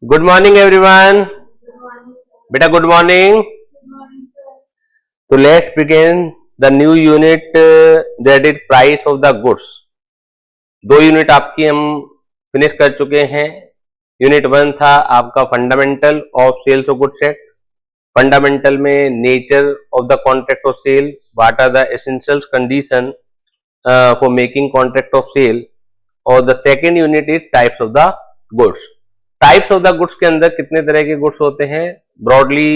Good morning, everyone. Beta, good morning. So let's begin the new unit that is price of the goods. दो unit आपकी हम finish कर चुके हैं. Unit 1 था आपका fundamental of sales of goods act. Fundamental में nature of the contract of sale, what are the essential condition for making contract of sale. और the second unit is types of the goods. Types of the goods के अंदर कितने तरह के goods होते हैं? Broadly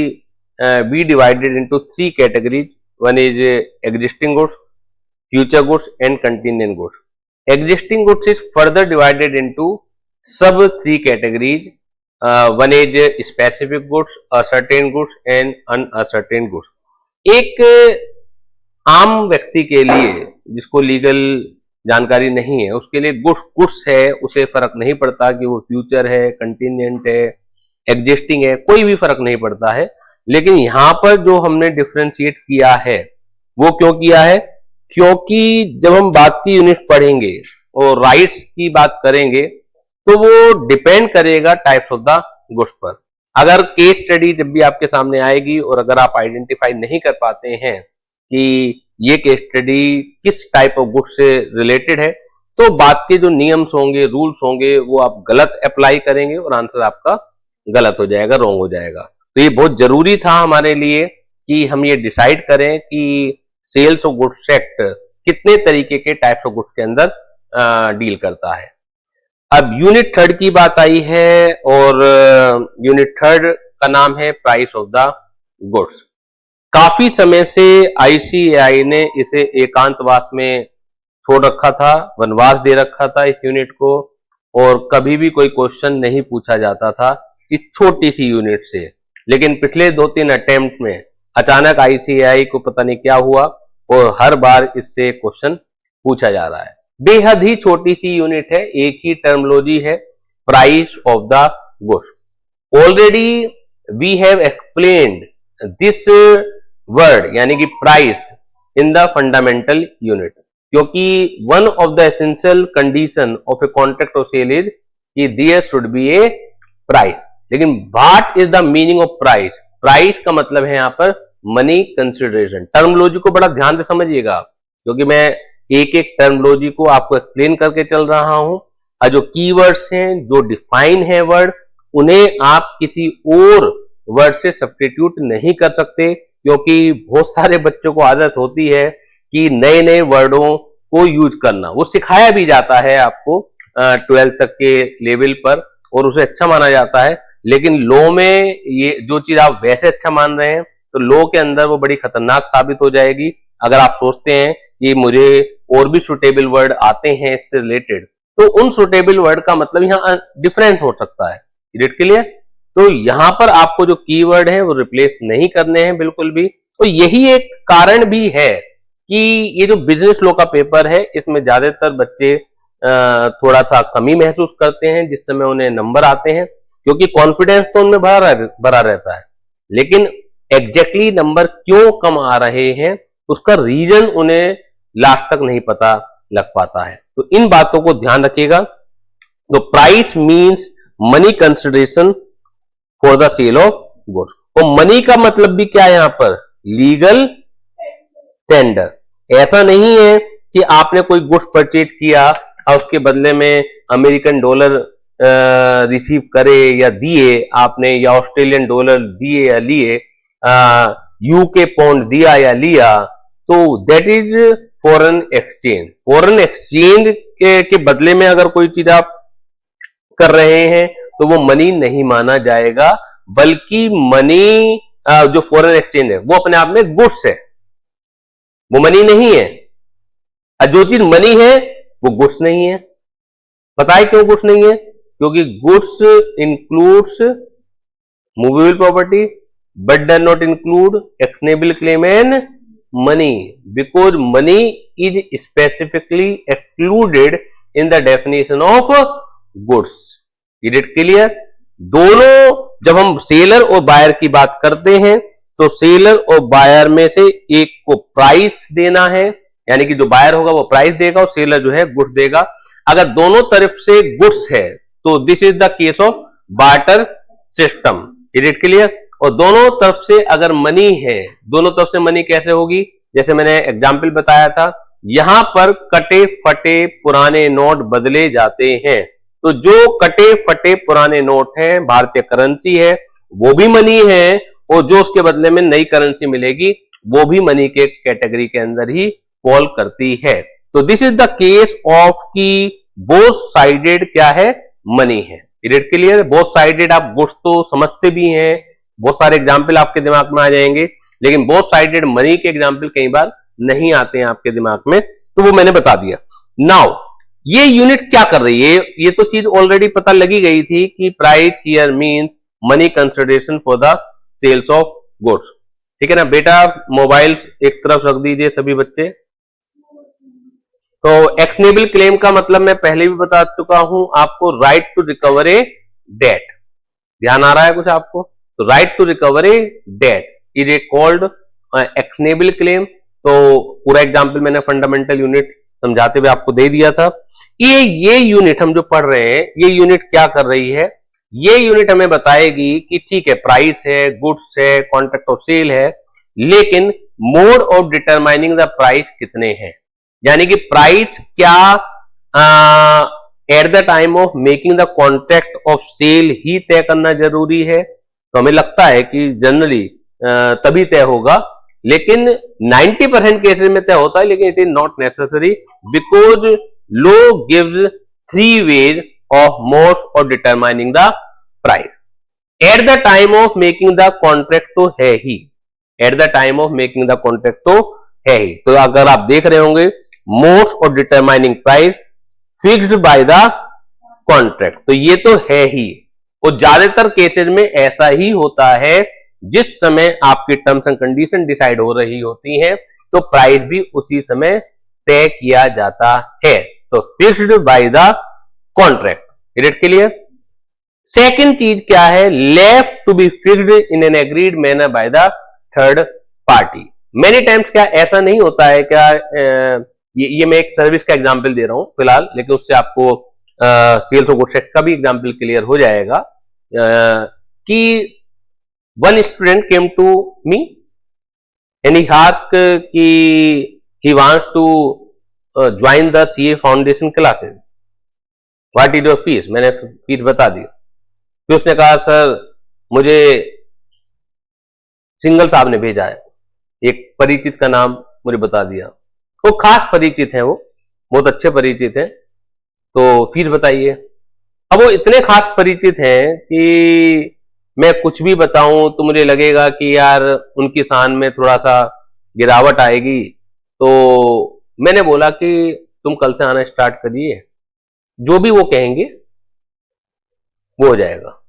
we divided into 3 categories. One is existing goods, future goods and contingent goods. Existing goods is further divided into सब 3 categories. One is specific goods, ascertain goods and uncertain goods. एक आम व्यक्ति के लिए जिसको legal जानकारी नहीं है उसके लिए गुड्स है, उसे फर्क नहीं पड़ता कि वो फ्यूचर है, कंटिजेंट है, एग्जिस्टिंग है, कोई भी फर्क नहीं पड़ता है. लेकिन यहां पर जो हमने डिफरेंशिएट किया है वो क्यों किया है? क्योंकि जब हम बात की यूनिट पढ़ेंगे और राइट्स की बात करेंगे तो वो डिपेंड करेगा टाइप्स ऑफ द गुड्स पर. अगर केस स्टडी जब भी आपके सामने आएगी और अगर आप आइडेंटिफाई नहीं कर पाते हैं कि ये केस स्टडी किस टाइप ऑफ गुड्स से रिलेटेड है, तो बात के जो नियम्स होंगे, रूल्स होंगे, वो आप गलत अप्लाई करेंगे और आंसर आपका गलत हो जाएगा, रॉन्ग हो जाएगा. तो ये बहुत जरूरी था हमारे लिए कि हम ये डिसाइड करें कि सेल्स ऑफ गुड्स एक्ट कितने तरीके के टाइप्स ऑफ गुड्स के अंदर डील करता है. अब यूनिट 3 की बात आई है और यूनिट 3 का नाम है प्राइस ऑफ द गुड्स. काफी समय से आईसीएआई ने इसे एकांतवास में छोड़ रखा था, वनवास दे रखा था इस यूनिट को, और कभी भी कोई क्वेश्चन नहीं पूछा जाता था इस छोटी सी यूनिट से. लेकिन पिछले 2-3 अटेम्प्ट में अचानक आईसीएआई को पता नहीं क्या हुआ और हर बार इससे क्वेश्चन पूछा जा रहा है. बेहद ही छोटी सी यूनिट है, एक ही टर्मिनोलॉजी है, price of the goods. Already we have explained this word यानी कि price in the fundamental unit, क्योंकि one of the essential condition of a contract of sale is कि there should be a price. लेकिन what is the meaning of price? Price का मतलब है यहां पर मनी कंसिडरेशन. टर्मिनोलॉजी को बड़ा ध्यान से समझिएगा क्योंकि मैं एक एक टर्मिनोलॉजी को आपको एक्सप्लेन करके चल रहा हूं. और जो कीवर्ड्स हैं, जो डिफाइन है वर्ड, उन्हें आप किसी और वर्ड से सब्स्टिट्यूट नहीं कर सकते, क्योंकि बहुत सारे बच्चों को आदत होती है कि नए नए वर्डों को यूज करना. वो सिखाया भी जाता है आपको 12th तक के लेवल पर और उसे अच्छा माना जाता है. लेकिन लॉ में ये जो चीज आप वैसे अच्छा मान रहे हैं तो लॉ के अंदर वो बड़ी खतरनाक साबित हो जाएगी. अगर आप सोचते हैं कि मुझे और भी सुटेबल वर्ड आते हैं इससे रिलेटेड, तो उन सुटेबल वर्ड का मतलब यहाँ डिफरेंट हो सकता है. Is it clear? तो यहां पर आपको जो कीवर्ड है वो रिप्लेस नहीं करने हैं बिल्कुल भी. तो यही एक कारण भी है कि ये जो बिजनेस लॉ का पेपर है इसमें ज्यादातर बच्चे थोड़ा सा कमी महसूस करते हैं जिस समय उन्हें नंबर आते हैं, क्योंकि कॉन्फिडेंस तो उनमें भरा रहता है. लेकिन एग्जैक्टली नंबर क्यों कम आ रहे हैं उसका रीजन उन्हें लास्ट तक नहीं पता लग पाता है. तो इन बातों को ध्यान रखिएगा. तो price means money consideration for the sale of goods. और मनी का मतलब भी क्या है यहां पर? Legal tender. ऐसा नहीं है कि आपने कोई गुड्स परचेज किया और उसके बदले में अमेरिकन डॉलर रिसीव करे या दिए आपने, या ऑस्ट्रेलियन डॉलर दिए या लिए, यूके पाउंड दिया या लिया, तो that is foreign exchange. Foreign exchange के बदले में अगर कोई चीज आप कर रहे हैं तो वो मनी नहीं माना जाएगा, बल्कि मनी जो फॉरेन एक्सचेंज है वो अपने आप में गुड्स है, वो मनी नहीं है. और जो चीज मनी है वो गुड्स नहीं है. पता है क्यों गुड्स नहीं है? क्योंकि goods includes movable property but does not include actionable claim and money, because money is specifically excluded in the definition of goods. Is it clear? दोनों जब हम सेलर और बायर की बात करते हैं तो सेलर और बायर में से एक को प्राइस देना है, यानी कि जो बायर होगा वो प्राइस देगा और सेलर जो है गुड्स देगा. अगर दोनों तरफ से गुड्स है तो this is the case of barter system. Is it clear? और दोनों तरफ से अगर मनी है, दोनों तरफ से मनी कैसे होगी? जैसे मैंने एग्जाम्पल बताया था, यहां पर कटे फटे पुराने नोट बदले जाते हैं, तो जो कटे फटे पुराने नोट हैं, भारतीय करेंसी है, वो भी मनी है, और जो उसके बदले में नई करेंसी मिलेगी वो भी मनी के कैटेगरी के अंदर ही फॉल करती है। तो this is the case of की बोथ साइडेड क्या है? मनी है। Is it clear? Both sided आप गुड्स तो समझते भी हैं, बहुत सारे एग्जाम्पल आपके दिमाग में आ जाएंगे, लेकिन बोथ साइडेड मनी के एग्जाम्पल कई बार नहीं आते हैं आपके दिमाग में, तो वो मैंने बता दिया। नाउ ये यूनिट क्या कर रही है? ये तो चीज ऑलरेडी पता लगी गई थी कि price here means money consideration for the sales of goods. ठीक है ना बेटा? मोबाइल एक तरफ रख दीजिए सभी बच्चे। तो एक्शनेबल क्लेम का मतलब मैं पहले भी बता चुका हूं आपको, right to recover a debt. ध्यान आ रहा है कुछ आपको? तो right to recover a debt is a called actionable claim. तो पूरा एग्जांपल मैंने फंडामेंटल यूनिट समझाते हुए आपको दे दिया था। ये यूनिट हम जो पढ़ रहे हैं, ये यूनिट क्या कर रही है? ये यूनिट हमें बताएगी कि ठीक है, प्राइस है, गुड्स है, कॉन्ट्रैक्ट ऑफ सेल है, लेकिन mode of determining the price कितने हैं, यानी कि प्राइस क्या at the time of making the contract of sale ही तय करना जरूरी है। तो हमें लगता है कि जनरली तभी तय होगा, लेकिन 90% केसेस में तय होता है, लेकिन it is not necessary because law gives 3 ways of modes of determining the price. At the time of making the contract तो है ही, at the time of making the contract तो है ही। तो अगर आप देख रहे होंगे modes of determining price fixed by the contract, तो ये तो है ही, और ज्यादातर केसेस में ऐसा ही होता है। जिस समय आपकी टर्म्स एंड कंडीशन डिसाइड हो रही होती हैं, तो प्राइस भी उसी समय तय किया जाता है। तो fixed by the contract. Is it clear? Second चीज क्या है? Left to be fixed in an agreed manner by the third party. Many times क्या ऐसा नहीं होता है क्या? ये मैं एक सर्विस का एग्जांपल दे रहा हूं फिलहाल, लेकिन उससे आपको सेल्स और गुड्स का भी एग्जांपल क्लियर हो जाएगा। कि one student came to me and he asked कि he wants to join the CA foundation classes, what is your fees? मैंने फीस बता दी। फिर उसने कहा सर मुझे सिंगल साहब ने भेजा है, एक परिचित का नाम मुझे बता दिया, वो खास परिचित है, वो बहुत अच्छे परिचित हैं, तो फीस बताइए। अब वो इतने खास परिचित हैं कि मैं कुछ भी बताऊं तो मुझे लगेगा कि यार उनकी शान में थोड़ा सा गिरावट आएगी, तो मैंने बोला कि तुम कल से आना स्टार्ट करिए, जो भी वो कहेंगे वो हो जाएगा।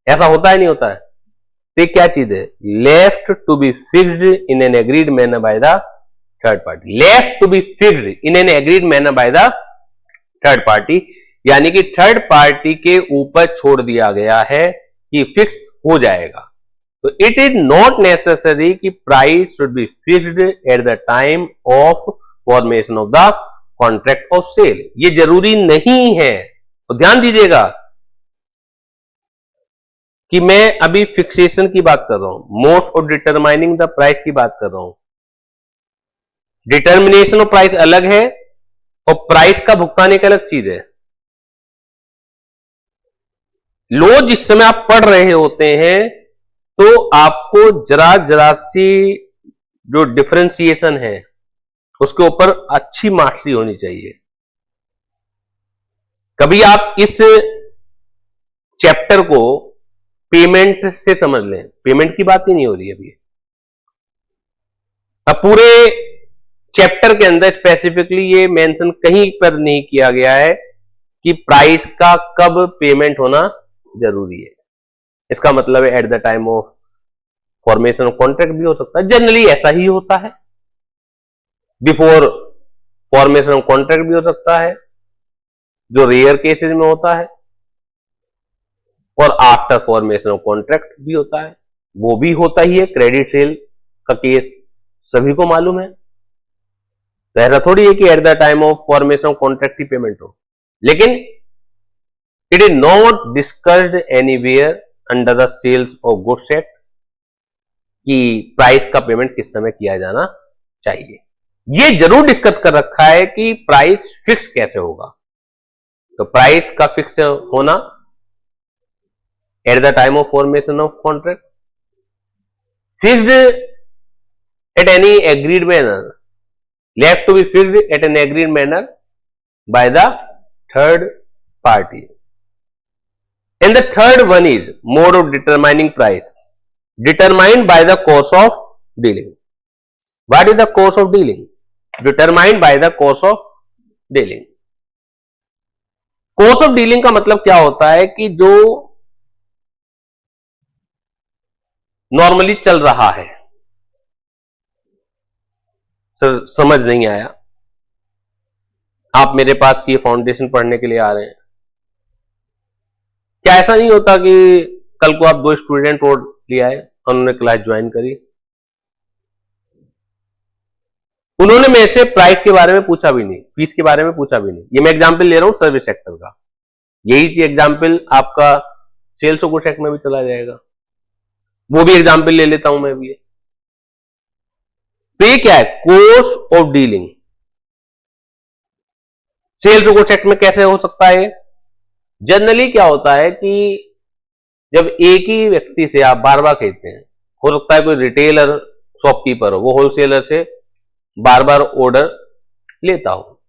ऐसा होता है नहीं होता है? तो क्या चीज है? Left to be fixed in an agreed manner by the third party. Left to be fixed in an agreed manner by the third party, यानी कि थर्ड पार्टी के ऊपर छोड़ दिया गया है कि फिक्स हो जाएगा। तो इट इज नॉट नेसेसरी कि price should be fixed at the time of formation of the contract of sale. ये जरूरी नहीं है। तो ध्यान दीजिएगा कि मैं अभी फिक्सेशन की बात कर रहा हूं, modes of determining the price की बात कर रहा हूं। डिटर्मिनेशन ऑफ प्राइस अलग है और प्राइस का भुगतान एक अलग चीज है। लो जिस समय आप पढ़ रहे होते हैं तो आपको जरा सी जो डिफरेंशिएशन है उसके ऊपर अच्छी मास्टरी होनी चाहिए। कभी आप इस चैप्टर को पेमेंट से समझ लें, पेमेंट की बात ही नहीं हो रही अभी। अब पूरे चैप्टर के अंदर स्पेसिफिकली ये मेंशन कहीं पर नहीं किया गया है कि प्राइस का कब पेमेंट होना जरूरी है। इसका मतलब है eight the time of formation of contract भी हो सकता है, जनरली ऐसा ही होता है। बिफोर फॉर्मेशन ऑफ कॉन्ट्रैक्ट भी हो सकता है, जो रेयर केसेस में होता है, और आफ्टर फॉर्मेशन ऑफ कॉन्ट्रैक्ट भी होता है, वो भी होता ही है। क्रेडिट सेल का केस सभी को मालूम है, तो ऐसा थोड़ी है कि at the time of formation of contract ही पेमेंट हो। लेकिन it is not discussed anywhere under the sales of goods act कि प्राइस का पेमेंट किस समय किया जाना चाहिए। ये जरूर डिस्कस कर रखा है कि प्राइस फिक्स कैसे होगा। तो प्राइस का फिक्स होना eight the time of formation of contract, fixed at any agreed manner, left to be fixed at an agreed manner by the third party. And the third one is mode of determining price, determined by the course of dealing. What is the course of dealing? Determined by the course of dealing. Course of dealing का मतलब क्या होता है कि जो normally चल रहा है। सर समझ नहीं आया, आप मेरे पास ये फाउंडेशन पढ़ने के लिए आ रहे हैं, क्या ऐसा नहीं होता कि कल को आप दो स्टूडेंट और ले आए, उन्होंने क्लास ज्वाइन करी, उन्होंने मेरे से प्राइस के बारे में पूछा भी नहीं, फीस के बारे में पूछा भी नहीं। ये मैं एग्जाम्पल ले रहा हूं सर्विस सेक्टर का, यही एग्जाम्पल आपका सेल्स और गुड्स एक्ट में भी चला जाएगा, वो भी एग्जाम्पल ले लेता हूं मैं भी। तो ये क्या है? Course of dealing. सेल्स और गुड्स एक्ट में कैसे हो सकता है? जनरली क्या होता है कि जब एक ही व्यक्ति से आप बार बार खरीदते हैं, हो सकता है कोई रिटेलर शॉपकीपर हो, वो होलसेलर से बार बार ऑर्डर लेता हो,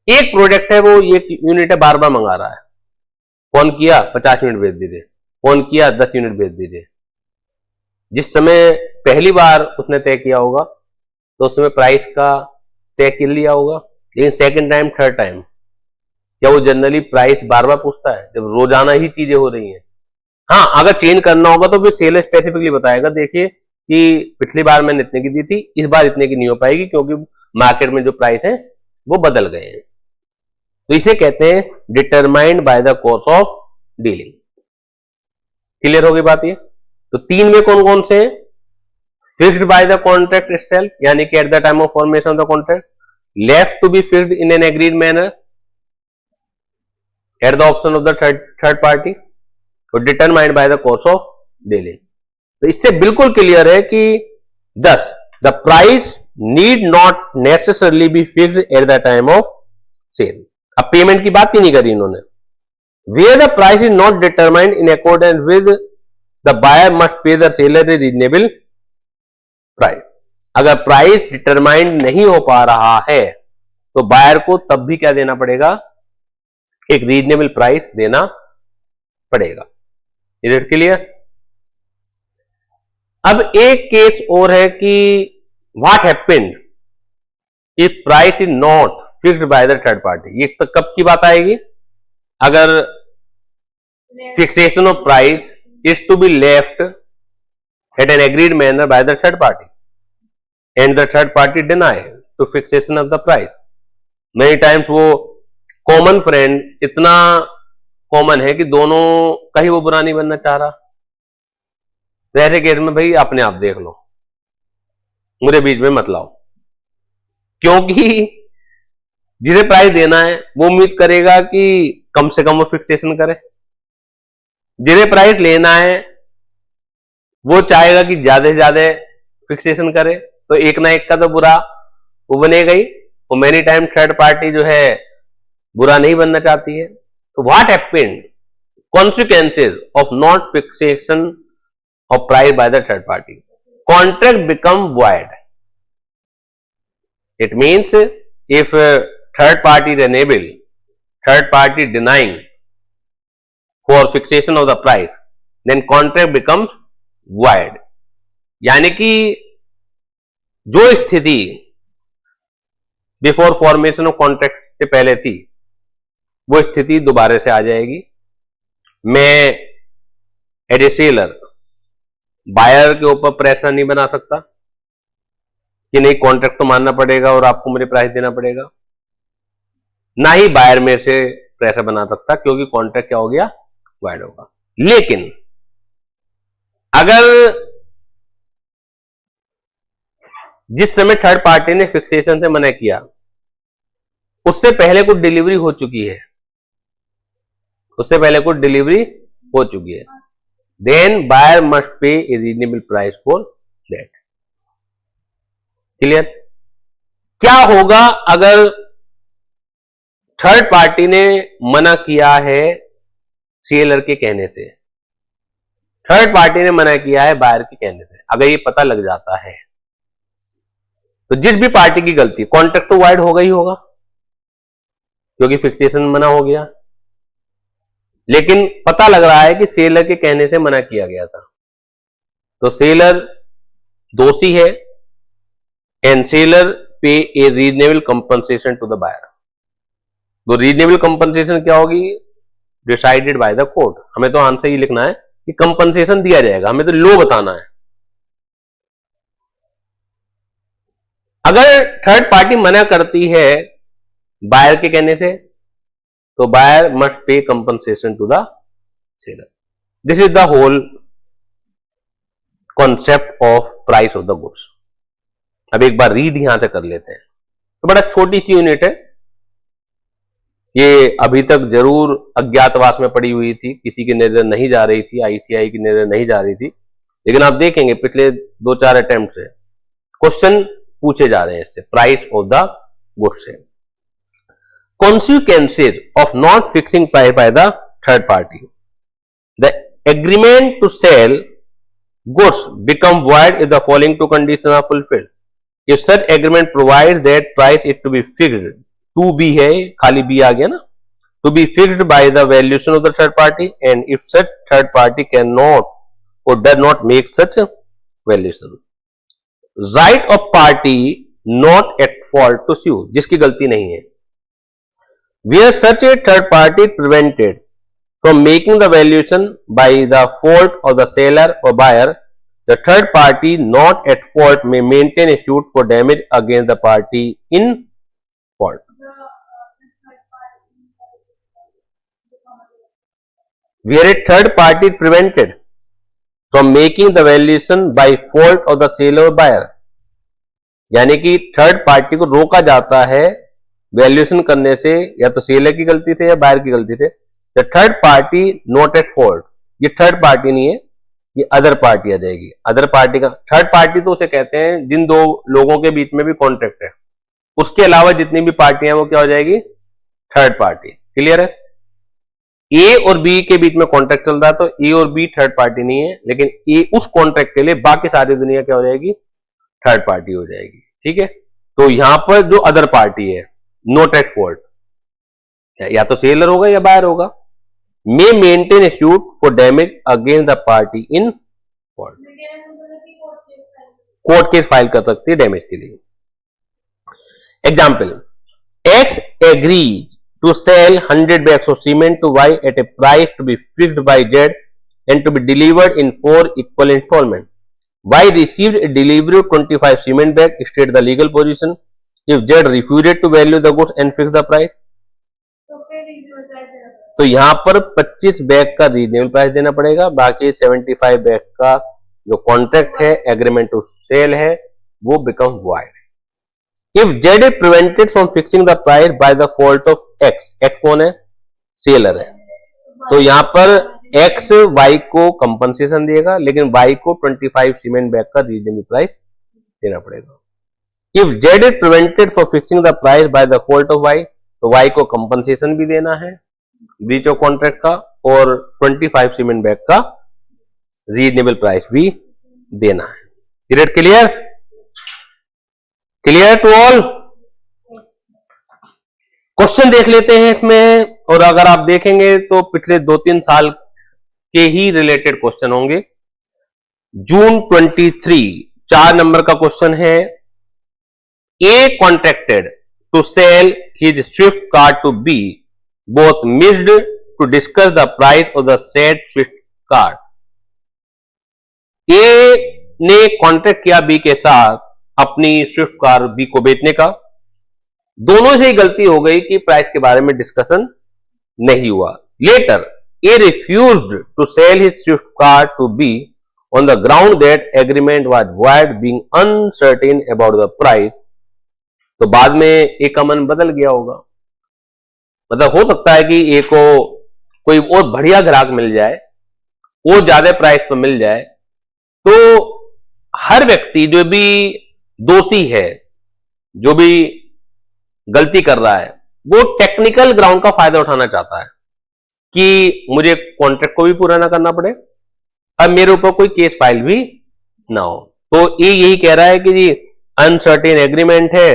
एक प्रोडक्ट है, वो एक यूनिट है, बार बार मंगा रहा है, फोन किया 50 यूनिट भेज दीजिए, फोन किया 10 यूनिट भेज दीजिए। जिस समय पहली बार उसने तय किया होगा तो उस समय प्राइस का तय कर लिया होगा, लेकिन सेकंड टाइम थर्ड टाइम क्या वो जनरली प्राइस बार बार पूछता है जब रोजाना ही चीजें हो रही हैं? हाँ, अगर चेंज करना होगा तो फिर सेलर स्पेसिफिकली बताएगा, देखिए कि पिछली बार मैंने इतने की दी थी, इस बार इतने की नहीं हो पाएगी क्योंकि मार्केट में जो प्राइस है वो बदल गए हैं। तो इसे कहते हैं determined by the course of dealing. Clear हो गई बात ये? तो तीन में कौन कौन से हैं? Fixed by the contract itself, यानी कि at the time of formation of the contract, left to be fixed in an agreed manner at the option of the third party, और determined by the course of dealing. तो इससे बिल्कुल clear है कि thus the price need not necessarily be fixed at the time of sale. अब payment की बात ही नहीं करी इन्होंने। Where the price is not determined in accordance with the buyer must pay the seller a reasonable price. अगर price determined नहीं हो पा रहा है तो बायर को तब भी क्या देना पड़ेगा? एक रीजनेबल प्राइस देना पड़ेगा। Is it clear? अब एक केस और है कि what happened if price is not fixed by the third party. ये तो कब की बात आएगी? अगर fixation of price is to be left at an agreed manner by the third party and the third party deny to fixation of the price. Many times वो common friend इतना common है कि दोनों का ही वो बुरा नहीं बनना चाह रहा, तो ऐसे केस में भाई अपने आप देख लो, मुझे बीच में मत लाओ, क्योंकि जिसे प्राइस देना है वो उम्मीद करेगा कि कम से कम वो फिक्सेशन करे, जिसे प्राइस लेना है वो चाहेगा कि ज्यादा से ज्यादा फिक्सेशन करे, तो एक ना एक का तो बुरा वो बनेगा ही। तो मेनी टाइम थर्ड पार्टी जो है बुरा नहीं बनना चाहती है। तो what happened consequences of not fixation of price by the third party, contract become void. It means if third party is enabled, third party denying for fixation of the price, then contract becomes void। यानी कि जो स्थिति before formation of contract से पहले थी वो स्थिति दोबारा से आ जाएगी। मैं एज ए सेलर बायर के ऊपर प्रेशर नहीं बना सकता कि नहीं कॉन्ट्रैक्ट तो मानना पड़ेगा और आपको मुझे प्राइस देना पड़ेगा, ना ही बायर में से प्रेशर बना सकता क्योंकि कॉन्ट्रैक्ट क्या हो गया? वाइड होगा। लेकिन अगर जिस समय थर्ड पार्टी ने फिक्सेशन से मना किया उससे पहले कुछ डिलीवरी हो चुकी है उससे पहले कुछ डिलीवरी हो चुकी है, then buyer must pay a reasonable price for that. Clear? क्या होगा अगर थर्ड पार्टी ने मना किया है सेलर के कहने से, थर्ड पार्टी ने मना किया है बायर के कहने से, अगर ये पता लग जाता है तो जिस भी पार्टी की गलती, कॉन्ट्रैक्ट तो वाइड होगा ही होगा क्योंकि फिक्सेशन मना हो गया, लेकिन पता लग रहा है कि सेलर के कहने से मना किया गया था, तो सेलर दोषी है and seller pay a reasonable compensation to the buyer. तो रीजनेबल कंपनसेशन क्या होगी? Decided by the court. हमें तो आंसर ये लिखना है कि कंपनसेशन दिया जाएगा, हमें तो लो बताना है। अगर थर्ड पार्टी मना करती है बायर के कहने से तो buyer must pay compensation to the seller. This is the whole concept of price of the goods. अब एक बार रीड यहां से कर लेते हैं। तो बड़ा छोटी सी यूनिट है ये, अभी तक जरूर अज्ञातवास में पड़ी हुई थी, किसी की नजर नहीं जा रही थी, आईसीआई की नजर नहीं जा रही थी, लेकिन आप देखेंगे पिछले 2-4 अटेम्प्ट से क्वेश्चन पूछे जा रहे हैं इससे, प्राइस ऑफ द गुड्स से। Consequences of not fixing price by the third party. The agreement to sell goods become void if the following two conditions are fulfilled. If such agreement provides that price is to be fixed, to be है, खाली be आ गया ना, to be fixed by the valuation of the third party, and if such third party cannot or does not make such valuation. Right of party not at fault to sue, जिसकी गलती नहीं है। Where such a third party prevented from making the valuation by the fault of the seller or buyer, the third party not at fault may maintain a suit for damage against the party in fault. Where a third party is prevented from making the valuation by fault of the seller or buyer, यानी कि third party को रोका जाता है valuation करने से, या तो सेलर की गलती से या बायर की गलती से। The third party not at fault, ये थर्ड पार्टी नहीं है, ये अदर पार्टी आ जाएगी। अदर पार्टी का थर्ड पार्टी तो उसे कहते हैं जिन दो लोगों के बीच में भी कॉन्ट्रैक्ट है, उसके अलावा जितनी भी पार्टियां वो क्या हो जाएगी? Third party. क्लियर है? ए और बी के बीच में कॉन्ट्रैक्ट चल रहा है तो ए और बी थर्ड पार्टी नहीं है, लेकिन ए उस कॉन्ट्रैक्ट के लिए बाकी सारी दुनिया क्या हो जाएगी? थर्ड पार्टी हो जाएगी। ठीक है, तो यहां पर जो अदर पार्टी है नॉट एट फॉल्ट, या तो सेलर होगा या बायर होगा, may maintain a suit for damage against the party in fault. Court case file कर सकती है डैमेज के लिए। Example, X agrees to sell 100 bags of cement to Y at a price to be fixed by Z and to be delivered in 4 equal installments. Y received a delivery of 25 cement bags, state the legal position. If Z refused to value the goods and fix the price, तो यहां पर 25 bag का reasonable price देना पड़ेगा, बाकी 75 bag का जो contract है, एग्रीमेंट टू सेल है, वो become wide. If Z is prevented from fixing the price by the fault of X, X कौन है? सेलर है, तो यहां पर X Y को कंपनसेशन देगा, लेकिन Y को 25 सीमेंट बैग का रीजनेबल प्राइस देना पड़ेगा। If Z is prevented from fixing the price by the fault of Y, तो Y को कंपनसेशन भी देना है ब्रीच ऑफ कॉन्ट्रैक्ट का, और 25 सीमेंट बैग का रीजनेबल प्राइस भी देना है। Clear? Clear clear to all? Question देख लेते हैं इसमें, और अगर आप देखेंगे तो पिछले 2-3 साल के ही रिलेटेड क्वेश्चन होंगे। जून 23 4 नंबर का क्वेश्चन है। A contracted to sell his Swift car to B, both missed to discuss the price of the said Swift car. A ने कॉन्ट्रैक्ट किया बी के साथ अपनी स्विफ्ट कार बी को बेचने का। दोनों से ही गलती हो गई कि प्राइस के बारे में डिस्कशन नहीं हुआ। Later A refused to sell his Swift car to B on the ground that agreement was void being uncertain about the price. तो बाद में ए का मन बदल गया होगा, मतलब हो सकता है कि ए को कोई और बढ़िया ग्राहक मिल जाए, वो ज्यादा प्राइस पर मिल जाए, तो हर व्यक्ति जो भी दोषी है, जो भी गलती कर रहा है, वो टेक्निकल ग्राउंड का फायदा उठाना चाहता है कि मुझे कॉन्ट्रैक्ट को भी पूरा ना करना पड़े, अब मेरे ऊपर कोई केस फाइल भी ना हो। तो ये यही कह रहा है कि जी अनसर्टेन एग्रीमेंट है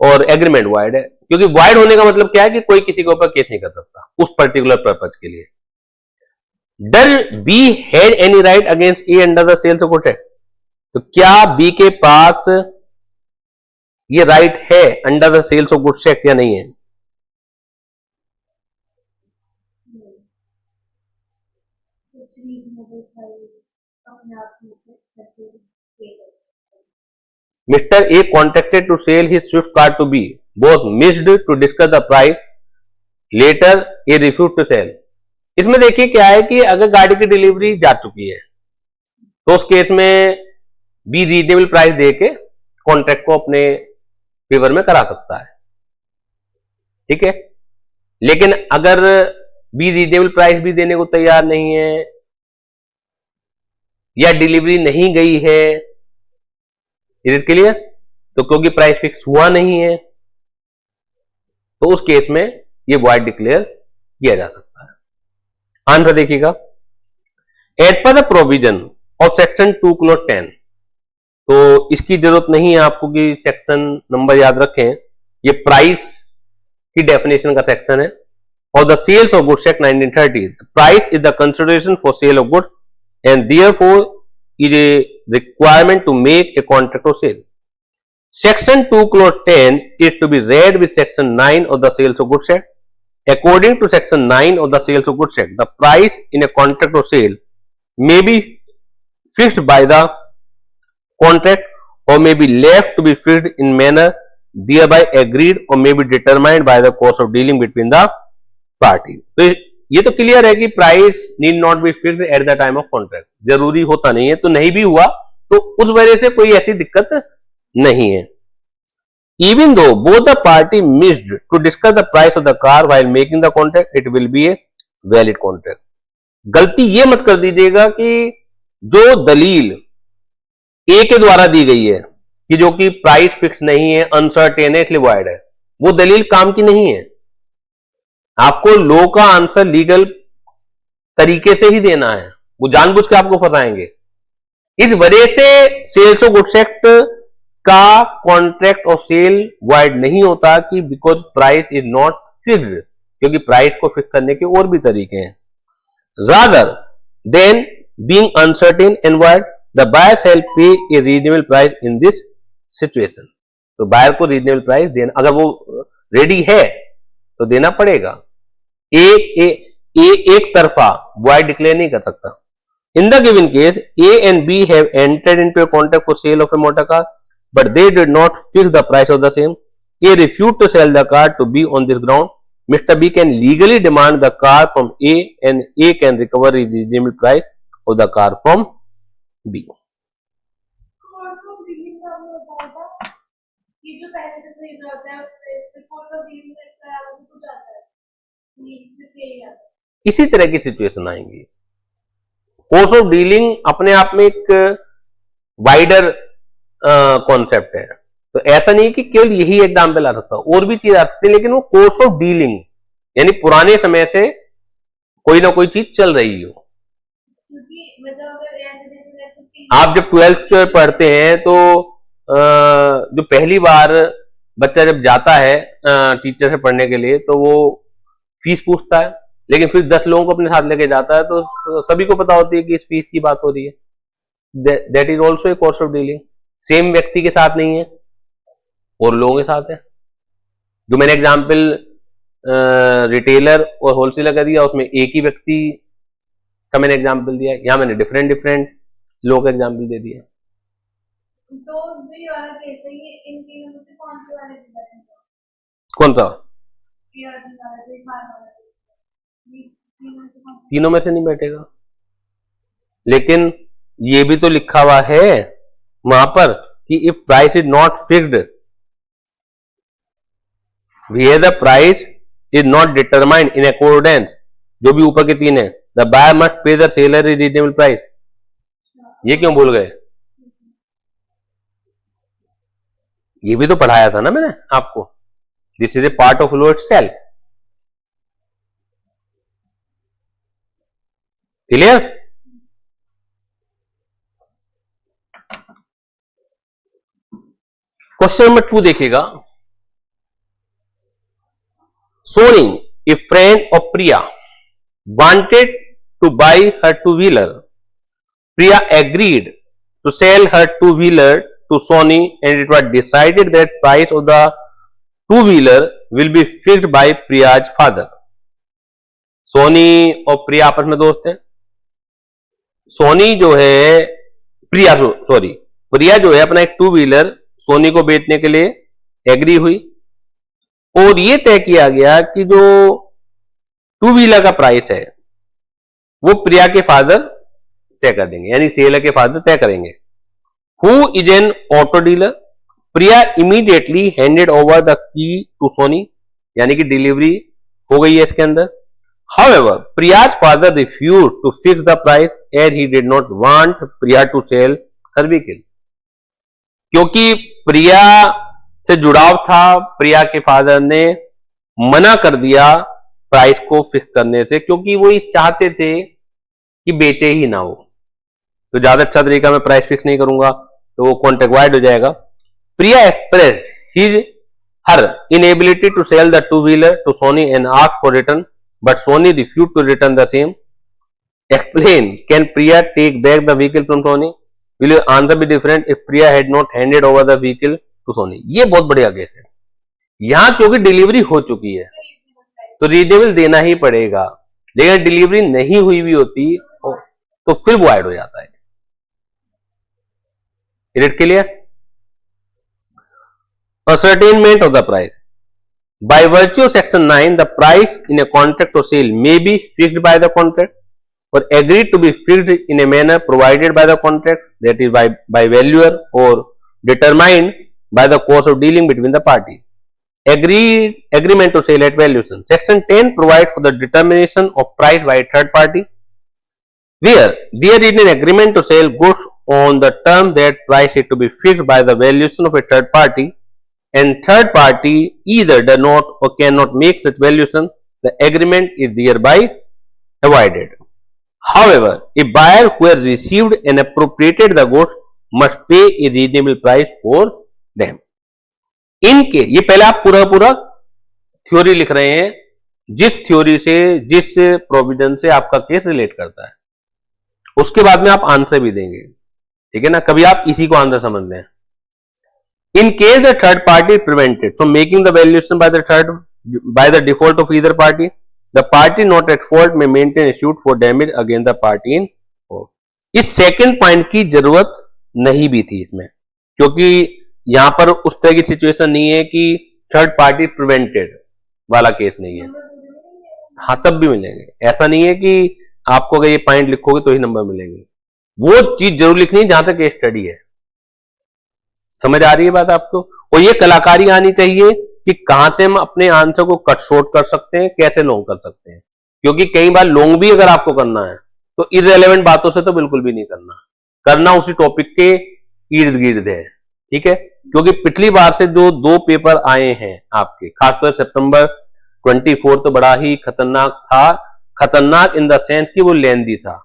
और एग्रीमेंट वाइड है, क्योंकि वाइड होने का मतलब क्या है कि कोई किसी के ऊपर केस नहीं कर सकता उस पर्टिकुलर पर्पज के लिए। डर B had any right against A under the sales of goods act, तो क्या बी के पास ये राइट है under the sales of goods act या नहीं है? Mr. A contracted to sell his Swift car to B. Both missed to discuss the price. Later, A refused to sell. इसमें देखिए क्या है कि अगर गाड़ी की डिलीवरी जा चुकी है तो उस केस में बी रीजनेबल प्राइस देके कॉन्ट्रैक्ट को अपने फेवर में करा सकता है, ठीक है। लेकिन अगर बी रीजनेबल प्राइस भी देने को तैयार नहीं है या डिलीवरी नहीं गई है, इज इट क्लियर, तो क्योंकि प्राइस फिक्स हुआ नहीं है तो उस केस में ये वॉइड डिक्लेयर किया जा सकता है। आंसर देखिएगा, as per the provision of section 2 clause 10, तो इसकी जरूरत नहीं है आपको कि सेक्शन नंबर याद रखें, ये प्राइस की डेफिनेशन का सेक्शन है। और the sales of goods act 1930, price is the consideration for sale of good and therefore is a requirement to make a contract of sale. Section 2 clause 10 is to be read with section 9 of the sales of goods act. According to section 9 of the sales of goods act, the price in a contract of sale may be fixed by the contract or may be left to be fixed in manner thereby agreed or may be determined by the course of dealing between the parties. तो ये तो clear है कि price need not be fixed at the time of contract, जरूरी होता नहीं है, तो नहीं भी हुआ तो उस वजह से कोई ऐसी दिक्कत नहीं है। Even though both the party missed to discuss the price of the car while making the contract, it will be a valid contract. गलती ये मत कर दीजिएगा कि जो दलील ए के द्वारा दी गई है कि जो कि प्राइस फिक्स नहीं है, अनसर्टेन है, इसलिए वॉइड है, वो दलील काम की नहीं है। आपको लॉ का आंसर लीगल तरीके से ही देना है, वो जानबूझ के आपको फंसाएंगे। इस वजह से सेल्स ऑफ गुड्स एक्ट का कॉन्ट्रैक्ट ऑफ सेल वॉइड नहीं होता कि because price is not fixed, क्योंकि प्राइस को फिक्स करने के और भी तरीके हैं। Rather than being uncertain and void, the buyer shall pay a reasonable price in this situation, तो बायर को रीजनेबल प्राइस देना, अगर वो रेडी है तो देना पड़ेगा। एक तरफा वॉइड डिक्लेयर नहीं कर सकता। In the given case A and B have entered into a contract for sale of a motor car but they did not fix the price of the same. A refused to sell the car to B on this ground. Mister B can legally demand the car from A and A can recover the reasonable price of the car from B. जो पहले से खरीद रहा होता है उस पे report of dealing में इसका आगे कुछ आता है, इसी तरह की सिचुएशन आएंगी। कोर्स ऑफ डीलिंग अपने आप में एक वाइडर कॉन्सेप्ट है, तो ऐसा नहीं कि केवल यही एग्जाम्पल आ सकता, और भी चीज आ सकती है, लेकिन वो कोर्स ऑफ डीलिंग यानी पुराने समय से कोई ना कोई चीज चल रही हो। आप जब 12th पढ़ते हैं तो जो पहली बार बच्चा जब जाता है टीचर से पढ़ने के लिए तो वो फीस पूछता है, लेकिन फिर 10 लोगों को अपने साथ लेके जाता है तो सभी को पता होती है कि इस फीस की बात हो रही है। That is also a course of dealing. Same व्यक्ति के साथ नहीं है और लोगों के साथ है। जो मैंने एग्जाम्पल रिटेलर और होलसेलर का दिया उसमें एक ही व्यक्ति का मैंने एग्जाम्पल दिया, यहाँ मैंने डिफरेंट लोगों का एग्जाम्पल दे दिया। तो वाला केस है, ये इन तीनों में से कौन से वाले कौन सा? तीनों में से नहीं बैठेगा, लेकिन ये भी तो लिखा हुआ है वहां पर कि if price is not fixed, where the price is not determined in accordance जो भी ऊपर के तीन है, the buyer must pay the seller a reasonable price, ये क्यों भूल गए? ये भी तो पढ़ाया था ना मैंने आपको, this is a part of law itself. Clear? Question number 2 देखिएगा। Soni, a friend of Priya, wanted to buy her two-wheeler. Priya agreed to sell her two-wheeler to Sony, and it was decided that price of the two-wheeler will be fixed by Priya's father. Soni और प्रिया आपस में दोस्त हैं। सोनी जो है प्रिया जो है अपना एक टू व्हीलर सोनी को बेचने के लिए एग्री हुई, और ये तय किया गया कि जो टू व्हीलर का प्राइस है वो प्रिया के फादर तय कर देंगे, यानी सेलर के फादर तय करेंगे। Who is an auto dealer? Priya immediately handed over the key to Soni, यानी कि डिलीवरी हो गई है इसके अंदर। However, Priya's father refused to fix the price as he did not want Priya to sell her vehicle. क्योंकि प्रिया से जुड़ाव था, प्रिया के फादर ने मना कर दिया प्राइस को फिक्स करने से, क्योंकि वो ये चाहते थे कि बेचे ही ना हो। तो ज्यादा अच्छा तरीका मैं प्राइस फिक्स नहीं करूंगा तो वो कॉन्ट्रैक्ट वाइड हो जाएगा। प्रिया expressed her inability to sell the two-wheeler to Sony and asked for return, but Sony refused to return the same. Explain, can Priya take back the vehicle from Sony? Will your answer be different if Priya had not handed over the vehicle to Sony? ये बहुत बढ़िया case है। यहां क्योंकि delivery हो चुकी है तो रीजनेबल देना ही पड़ेगा, लेकिन डिलीवरी नहीं हुई भी होती तो फिर वो ऐड हो जाता है। Is it clear? Ascertainment of the price. By virtue of section 9, the price in a contract of sale may be fixed by the contract or agreed to be fixed in a manner provided by the contract, that is by valuer, or determined by the course of dealing between the parties. Agreement to sale at valuation. Section 10 provides for the determination of price by a third party, where there is an agreement to sell goods on the term that price is to be fixed by the valuation of a third party, and third party either does not or cannot make such valuation, the agreement is thereby avoided. However, a buyer who has received and appropriated the goods must pay a reasonable price for them. इनके ये पहले आप पूरा theory लिख रहे हैं, जिस theory से जिस प्रोविजन से आपका केस रिलेट करता है, उसके बाद में आप आंसर भी देंगे, ठीक है ना। कभी आप इसी को आंसर समझ लें। In case the third party is prevented from making the valuation by the default of either party, the party not at fault may maintain a suit for damage against the party in fault. इस second point की जरूरत नहीं भी थी इसमें, क्योंकि यहां पर उस तरह की सिचुएशन नहीं है कि थर्ड पार्टी प्रिवेंटेड वाला केस नहीं है। हाँ, तब भी मिलेंगे, ऐसा नहीं है कि आपको अगर ये पॉइंट लिखोगे तो ही नंबर मिलेंगे। वो चीज जरूर लिखनी है जहां तक केस स्टडी है। समझ आ रही है बात आपको? और ये कलाकारी आनी चाहिए कि कहां से हम अपने आंसर को कट शॉर्ट कर सकते हैं, कैसे लॉन्ग कर सकते हैं, क्योंकि कई बार लॉन्ग भी अगर आपको करना है तो इररिलेवेंट बातों से तो बिल्कुल भी नहीं करना उसी टॉपिक के इर्द गिर्द है, ठीक है। क्योंकि पिछली बार से जो 2 पेपर आए हैं आपके, खासकर सितंबर 24 तो बड़ा ही खतरनाक था। खतरनाक इन द सेंस कि वो लेंदी था।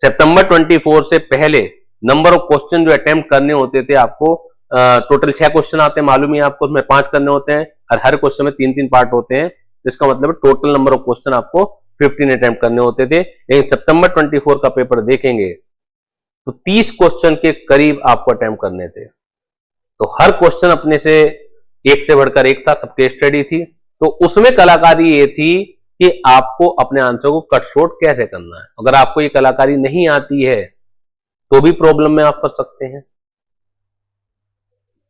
सितंबर 24 से पहले नंबर ऑफ क्वेश्चन जो अटेम्प्ट करने होते थे आपको, टोटल 6 क्वेश्चन आते हैं, मालूम ही आपको, उसमें 5 करने होते हैं और हर क्वेश्चन में 3-3 पार्ट होते हैं। इसका मतलब टोटल नंबर ऑफ क्वेश्चन आपको 15 अटेम्प्ट करने होते थे। लेकिन सितंबर 24 का पेपर देखेंगे तो 30 क्वेश्चन के करीब आपको अटेम्प्ट करने थे। तो हर क्वेश्चन अपने से एक से बढ़कर एक था, सब केस स्टडी थी। तो उसमें कलाकारी ये थी कि आपको अपने आंसर को कट शॉर्ट कैसे करना है। अगर आपको ये कलाकारी नहीं आती है तो भी प्रॉब्लम में आप कर सकते हैं।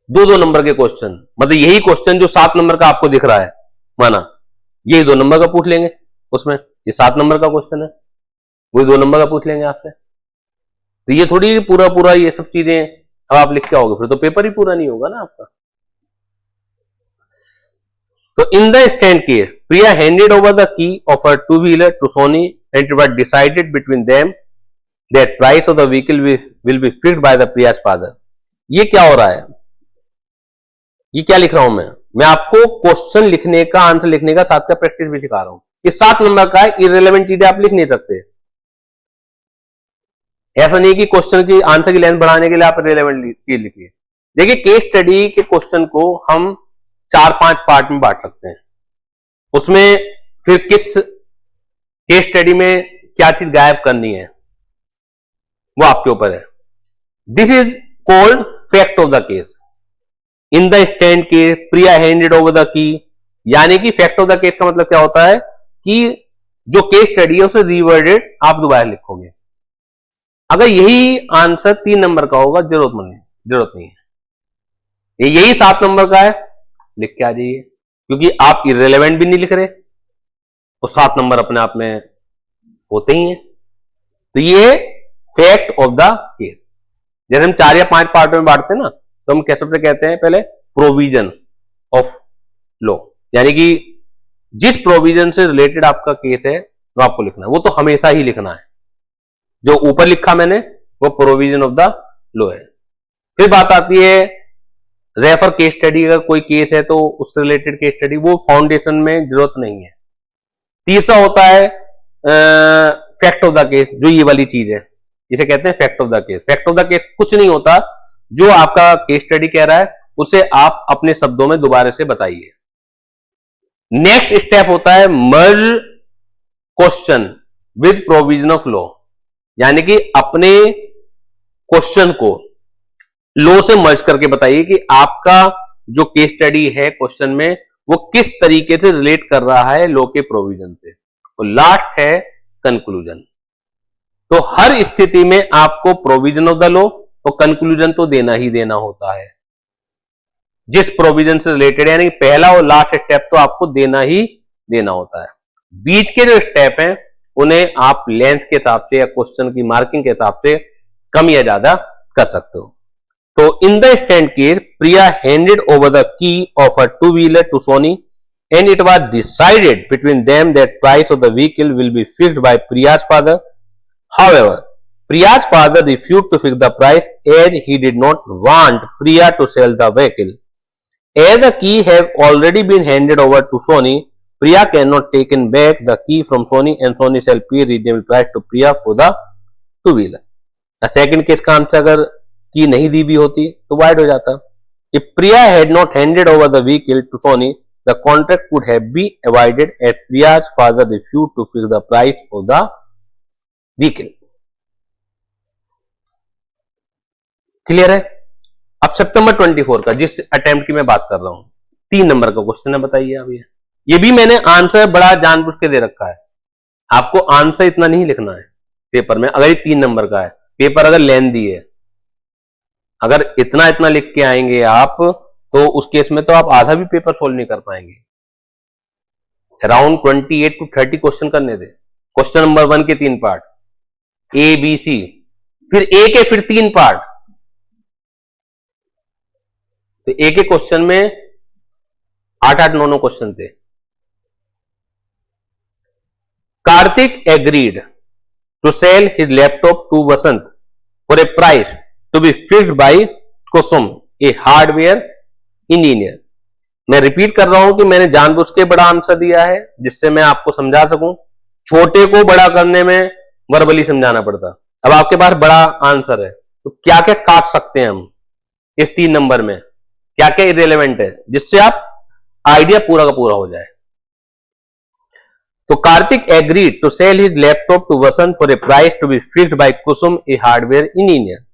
2-2 नंबर के क्वेश्चन, मतलब यही क्वेश्चन जो 7 नंबर का आपको दिख रहा है, माना यही 2 नंबर का पूछ लेंगे, उसमें ये 7 नंबर का क्वेश्चन है, वही 2 नंबर का पूछ लेंगे आपसे। तो ये थोड़ी पूरा ये सब चीजें अब आप लिख के आओगे, फिर तो पेपर ही पूरा नहीं होगा ना आपका। तो in the stand case Priya handed over the key of her two-wheeler to Sony and it was decided between them that price of the vehicle will be fixed by the Priya's father. ये क्या हो रहा है? ये क्या लिख रहा हूं मैं आपको क्वेश्चन लिखने का, आंसर लिखने का, साथ का प्रैक्टिस भी सिखा रहा हूं। ये 7 नंबर का है, इररिलेवेंट चीजें आप लिख नहीं सकते। ऐसा नहीं कि क्वेश्चन की आंसर की लेंथ बढ़ाने के लिए आप रिलेवेंट चीज लिखिए। देखिए, केस स्टडी के क्वेश्चन को हम 4-5 पार्ट में बांट सकते हैं। उसमें फिर किस केस स्टडी में क्या चीज गायब करनी है वो आपके ऊपर है। This is called fact of the case. In the stand case Priya handed over the की, यानी कि फैक्ट ऑफ द केस का मतलब क्या होता है कि जो केस स्टडी है उसे रिवर्डेड आप दोबारा लिखोगे। अगर यही आंसर 3 नंबर का होगा, जरूरत नहीं है। यही 7 नंबर का है, लिख के आ जाइए, क्योंकि आप इररिलेवेंट भी नहीं लिख रहे और 7 नंबर अपने आप में होते ही हैं। तो ये फैक्ट ऑफ द केस। जैसे हम 4 या 5 पार्ट में बांटते हैं ना, तो हम कैसे कहते हैं, पहले प्रोविजन ऑफ लॉ, यानी कि जिस प्रोविजन से रिलेटेड आपका केस है वो आपको लिखना है, वो तो हमेशा ही लिखना है। जो ऊपर लिखा मैंने वो प्रोविजन ऑफ द लॉ है। फिर बात आती है रेफर केस स्टडी। अगर कोई केस है तो उससे रिलेटेड केस स्टडी, वो फाउंडेशन में जरूरत नहीं है। तीसरा होता है फैक्ट ऑफ द केस, जो ये वाली चीज है, इसे कहते हैं fact of the case. Fact of the case कुछ नहीं होता, जो आपका केस स्टडी कह रहा है उसे आप अपने शब्दों में दोबारा से बताइए। नेक्स्ट स्टेप होता है merge question with provision of law, यानी कि अपने क्वेश्चन को लॉ से मर्ज करके बताइए कि आपका जो केस स्टडी है क्वेश्चन में वो किस तरीके से रिलेट कर रहा है लॉ के प्रोविजन से। और लास्ट है कंक्लूजन। तो हर स्थिति में आपको प्रोविजन ऑफ द लॉ और कंक्लूजन तो देना ही देना होता है, जिस प्रोविजन से रिलेटेड, यानी पहला और लास्ट स्टेप तो आपको देना ही देना होता है। बीच के जो स्टेप हैं उन्हें आप लेंथ के हिसाब से या क्वेश्चन की मार्किंग के हिसाब से कम या ज्यादा कर सकते हो। तो in the stand case Priya handed over the key of a two wheeler to Soni and it was decided between them that price of the vehicle will be fixed by Priya's father. However, Priya's father refused to fix the price as he did not want Priya to sell the vehicle. As the key have already been handed over to Sony, Priya cannot take back the key from Sony and Sony shall pay reasonable price to Priya for the two-wheeler. A second case का answer अगर की नहीं दी भी होती तो wide हो जाता। If Priya had not handed over the vehicle to Sony, the contract could have been avoided as Priya's father refused to fix the price of the vehicle. Clear है? अब सितंबर 24 का जिस अटेम्प्ट की मैं बात कर रहा हूं, 3 नंबर का क्वेश्चन है, बताइए अब ये भी मैंने आंसर बड़ा जानबूझ के दे रखा है। आपको आंसर इतना नहीं लिखना है पेपर में। अगर ये 3 नंबर का है, पेपर अगर लेंथी है, अगर इतना इतना लिख के आएंगे आप, तो उस केस में तो आप आधा भी पेपर सोल्व नहीं कर पाएंगे। अराउंड 28 to 30 क्वेश्चन करने दे। क्वेश्चन नंबर 1 के 3 पार्ट, ए बी सी, फिर ए के फिर 3 पार्ट। तो ए के क्वेश्चन में 8-8, 9-9 क्वेश्चन थे। Karthik agreed to sell his laptop to Vasant for a price to be fixed by Kusum, a hardware engineer. मैं रिपीट कर रहा हूं कि मैंने जानबूझ के बड़ा आंसर दिया है जिससे मैं आपको समझा सकूं। छोटे को बड़ा करने में वर्बली समझाना पड़ता। अब आपके पास बड़ा आंसर है तो क्या क्या काट सकते हैं हम इस 3 नंबर में, क्या क्या इररिलेवेंट है, जिससे आप आइडिया पूरा का पूरा हो जाए। तो Karthik agreed to sell his laptop to Vasant for a price to be fixed by Kusum, a hardware engineer.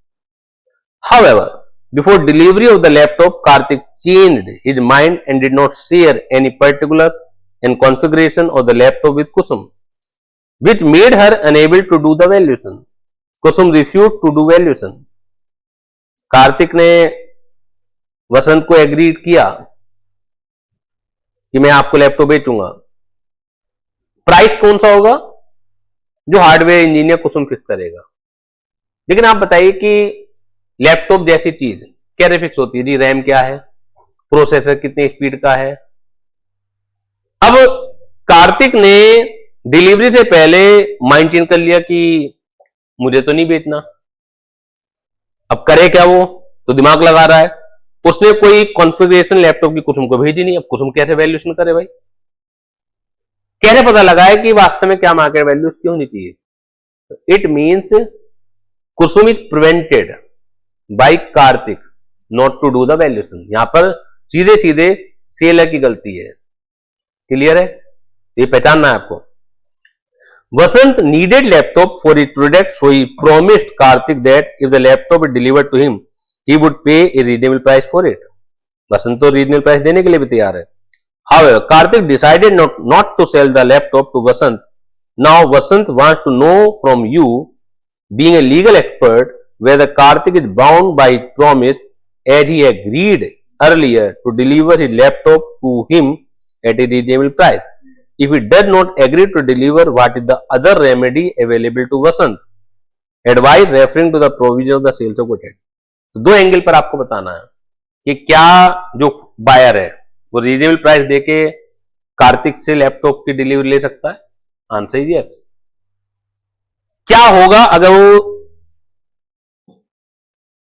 However, before delivery of the laptop, Karthik changed his mind and did not share any particular and configuration of the laptop with Kusum, which made her unable to do the valuation. Kusum refused to do valuation. Kartik ने वसंत को agree किया कि मैं आपको laptop बेचूंगा। Price कौन सा होगा? जो हार्डवेयर इंजीनियर कुसुम फिक्स करेगा। लेकिन आप बताइए कि लैपटॉप जैसी चीज क्या फिक्स होती है जी? रैम क्या है, प्रोसेसर कितनी स्पीड का है। अब कार्तिक ने डिलीवरी से पहले माइंड चेंज कर लिया कि मुझे तो नहीं बेचना। अब करे क्या वो, तो दिमाग लगा रहा है। उसने कोई कॉन्फ़िगरेशन लैपटॉप की कुसुम को भेजी नहीं। अब कुसुम कैसे वैल्यूएशन करे भाई, कैसे पता लगाए कि वास्तव में क्या मार्केट वैल्यू उसकी होनी चाहिए। It means Kusum is prevented by Karthik not to do the valuation. यहां पर सीधे सीधे सेलर की गलती है। क्लियर है, ये पहचानना है आपको। Vasant needed laptop for his product, so he promised Karthik that if the laptop is delivered to him, he would pay a reasonable price for it. Vasant तो reasonable price देने के लिए भी तैयार है। However, Karthik decided not to sell the laptop to Vasant. Now Vasant wants to know from you, being a legal expert, whether Karthik is bound by his promise as he agreed earlier to deliver his laptop to him at a reasonable price. If he does not agree to deliver, what is the other remedy available to Vasant? Advice referring to the provision of the sales of goods. तो दो angle पर आपको बताना है कि क्या जो buyer है वो रीजनेबल प्राइस देके कार्तिक से लैपटॉप की डिलीवरी ले सकता है। Answer is yes. क्या होगा अगर वो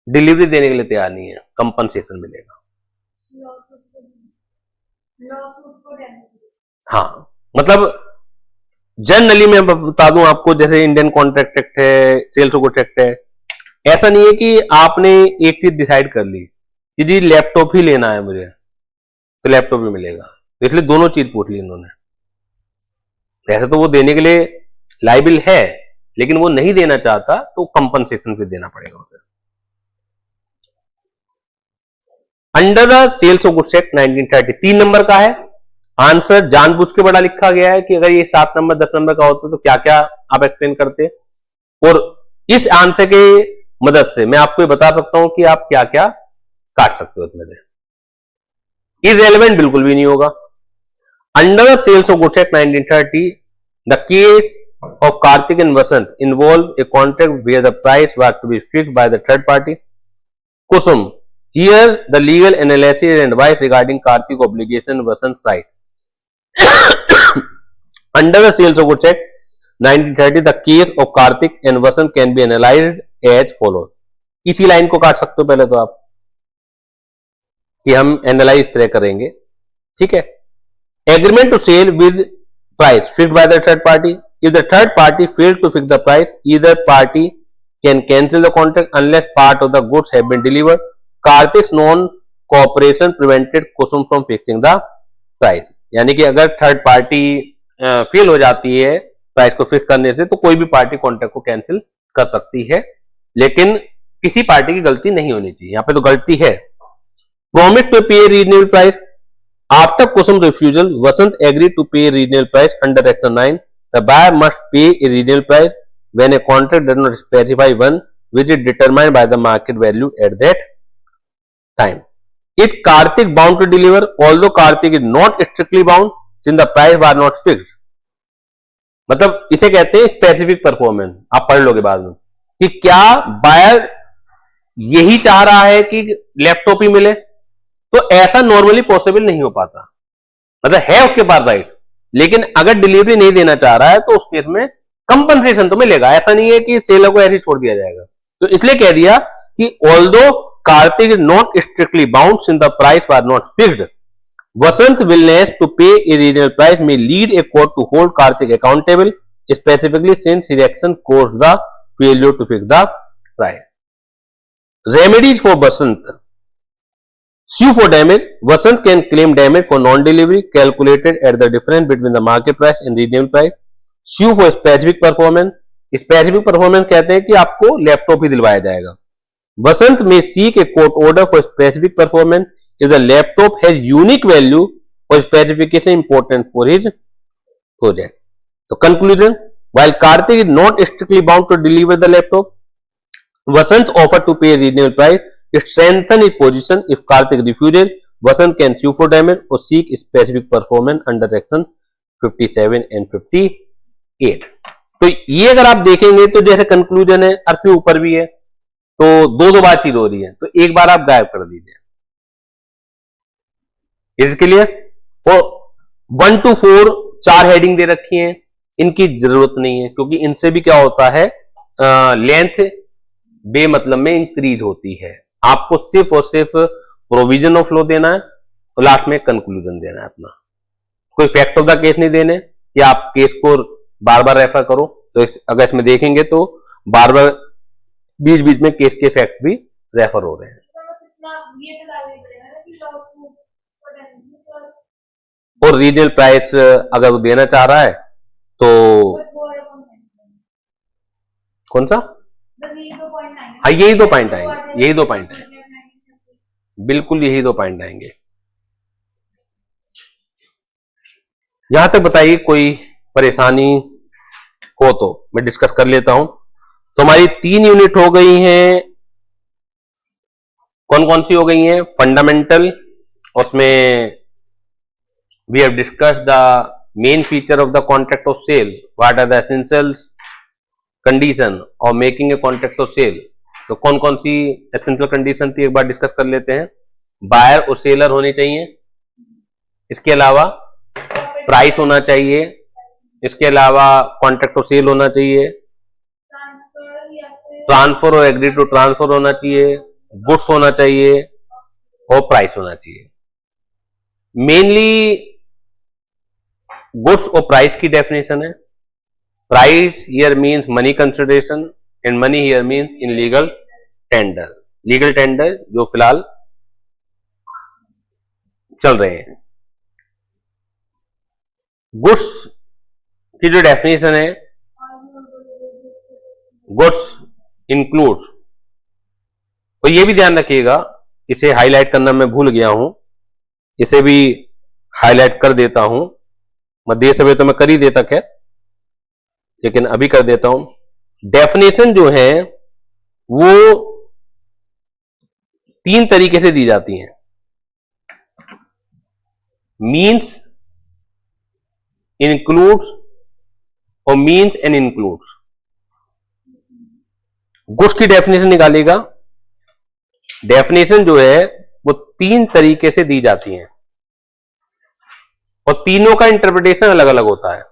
डिलीवरी देने के लिए तैयार नहीं है, कंपनसेशन मिलेगा। हाँ, मतलब जनरली मैं बता दूं आपको, जैसे इंडियन कॉन्ट्रैक्ट एक्ट है, सेल्स गुड्स एक्ट है, ऐसा नहीं है कि आपने एक चीज डिसाइड कर ली कि जी लैपटॉप ही लेना है मुझे तो लैपटॉप भी मिलेगा, इसलिए दोनों चीज पूछ ली इन्होंने। वैसे तो वो देने के लिए लायबिल है, लेकिन वो नहीं देना चाहता तो कंपनसेशन भी देना पड़ेगा उसे। Under the sales of goods act 1930 3 number का है आंसर। जानबूझ के बड़ा लिखा गया है कि अगर ये 7 नंबर 10 नंबर का होता तो क्या क्या आप एक्सप्लेन करते, और इस आंसर के मदद से मैं आपको ये बता सकता हूं कि आप क्या क्या काट सकते हो इसमें से। इररेलेवेंट बिल्कुल भी नहीं होगा। Under the sales of goods act 1930 the case of Karthik and Vasant involved a contract where the price was to be fixed by the third party. Kusum, here the legal analysis and advice regarding Karthik obligation and Vasant's right. Under the Sales of Goods Act 1930, the case of Karthik and Vasant can be analyzed as follows. इसी line को काट सकते हो पहले तो आप, कि हम एनालाइज इस तरह करेंगे, ठीक है। Agreement to sell with price fixed by the third party. If the third party fails to fix the price, either party can cancel the contract unless part of the goods have been delivered. Karthik's non-cooperation prevented Kusum from fixing the price. यानी कि अगर third party fail हो जाती है price को fix करने से तो कोई भी पार्टी कॉन्ट्रैक्ट को कैंसिल कर सकती है, लेकिन किसी पार्टी की गलती नहीं होनी चाहिए। यहां पे तो गलती है। Promise to pay reasonable price. After Kusum's refusal, Vasant agreed to pay reasonable price under Section 9. The buyer must pay a reasonable price when a contract does not specify one which is determined by the market value at that time. Is Karthik bound to deliver? Although Karthik is not strictly bound since the price was not fixed. मतलब इसे कहते हैं specific performance. आप पढ़ लोगे बाद में कि क्या बायर यही चाह रहा है कि लैपटॉप ही मिले, तो ऐसा नॉर्मली पॉसिबल नहीं हो पाता। मतलब है उसके पास राइट, लेकिन अगर डिलीवरी नहीं देना चाह रहा है तो उस केस में कंपनसेशन तो मिलेगा। ऐसा नहीं है कि सेलर को ऐसे ही छोड़ दिया जाएगा। तो इसलिए कह दिया कि although Karthik is not strictly bound since the price was not fixed, Vasant willingness to pay a regional price may lead a court to hold Karthik accountable specifically since his action caused the failure to fix the price. Remedies for Vasant. Sue for damage. Vasant can claim damage for non-delivery calculated at the difference between the market price and reasonable price. Sue for specific performance. Specific performance कहते हैं कि आपको laptop ही दिलवाया जाएगा. Vasant may seek a court order for specific performance if the laptop has unique value or specification important for his project. So conclusion: while Karthik is not strictly bound to deliver the laptop, Vasant offered to pay a reasonable price. It strengthens his position. If Karthik refuses, Vasant can sue for damage or seek specific performance under section 57 and 58. तो ये अगर आप देखेंगे तो जैसे conclusion है और फिर ऊपर भी है, तो दो बातचीत हो रही है, तो एक बार आप गायब कर दीजिए इसके लिए। और 1 to 4 4 हेडिंग दे रखी हैं, इनकी जरूरत नहीं है क्योंकि इनसे भी क्या होता है, लेंथ बेमतलब में इंक्रीज होती है। आपको सिर्फ और सिर्फ प्रोविजन ऑफ लॉ देना है और लास्ट में कंक्लूजन देना है अपना। कोई फैक्ट ऑफ द केस नहीं देने कि आप केस को बार बार रेफर करो। तो अगर इसमें देखेंगे तो बार बार बीच बीच में केस के फैक्ट भी रेफर हो रहे हैं। और रीजनल प्राइस अगर वो देना चाह रहा है तो कौन सा, हाँ यही 2 पॉइंट आएंगे, यही 2 पॉइंट आएंगे, बिल्कुल यही 2 पॉइंट आएंगे। यहां तक बताइए कोई परेशानी हो तो मैं डिस्कस कर लेता हूं। तो हमारी 3 यूनिट हो गई हैं, कौन कौन सी हो गई हैं? फंडामेंटल, उसमें we have discussed the main feature of the contract of sale, what are the essentials condition और making a contract of sale. तो कौन कौन सी एसेंशियल कंडीशन थी एक बार डिस्कस कर लेते हैं। बायर और सेलर होने चाहिए, इसके अलावा प्राइस होना चाहिए, इसके अलावा कॉन्ट्रैक्ट ऑफ सेल होना चाहिए, ट्रांसफर और एग्री टू ट्रांसफर होना चाहिए, गुड्स होना चाहिए और प्राइस होना चाहिए। मेनली गुड्स और प्राइस की डेफिनेशन है। Price here means money consideration and money here means in legal tender. Legal tender जो फिलहाल चल रहे हैं। गुड्स की जो डेफिनेशन है, गुड्स इंक्लूड, तो ये भी ध्यान रखिएगा, इसे हाईलाइट करना मैं भूल गया हूं, इसे भी हाईलाइट कर देता हूं। मध्य समय तो मैं कर ही देता खैर, लेकिन अभी कर देता हूं। डेफिनेशन जो है वो 3 तरीके से दी जाती हैं। मीन्स, इंक्लूड्स और मीन्स एंड इंक्लूड्स। गुड्स की डेफिनेशन निकालेगा। डेफिनेशन जो है वो 3 तरीके से दी जाती हैं और तीनों का इंटरप्रिटेशन अलग अलग होता है।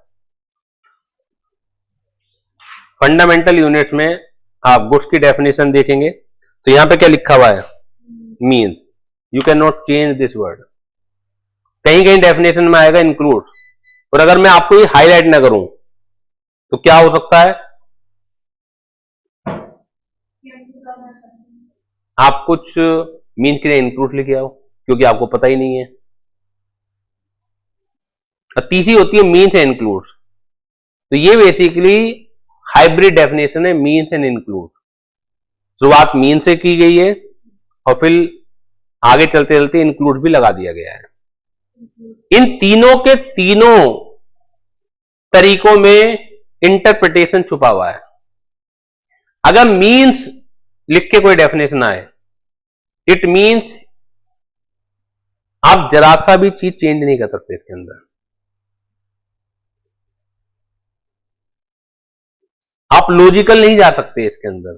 फंडामेंटल यूनिट्स में आप गुड्स की डेफिनेशन देखेंगे तो यहां पे क्या लिखा हुआ है? Means. You can not change this word. कहीं कहीं डेफिनेशन में आएगा इंक्लूड्स, और अगर मैं आपको ये हाईलाइट ना करूं तो क्या हो सकता है, आप कुछ मीन के लिए इंक्लूड लेके आओ क्योंकि आपको पता ही नहीं है। और तीसरी होती है मीन्स एंड इंक्लूड्स। तो ये बेसिकली हाइब्रिड डेफिनेशन है, मीन्स एंड इंक्लूड। शुरुआत मीन से की गई है और फिर आगे चलते चलते इंक्लूड भी लगा दिया गया है। इन तीनों के तीनों तरीकों में इंटरप्रिटेशन छुपा हुआ है। अगर मीन्स लिख के कोई डेफिनेशन आए, इट मीन्स आप जरा सा भी चीज चेंज नहीं कर सकते इसके अंदर। आप लॉजिकल नहीं जा सकते इसके अंदर,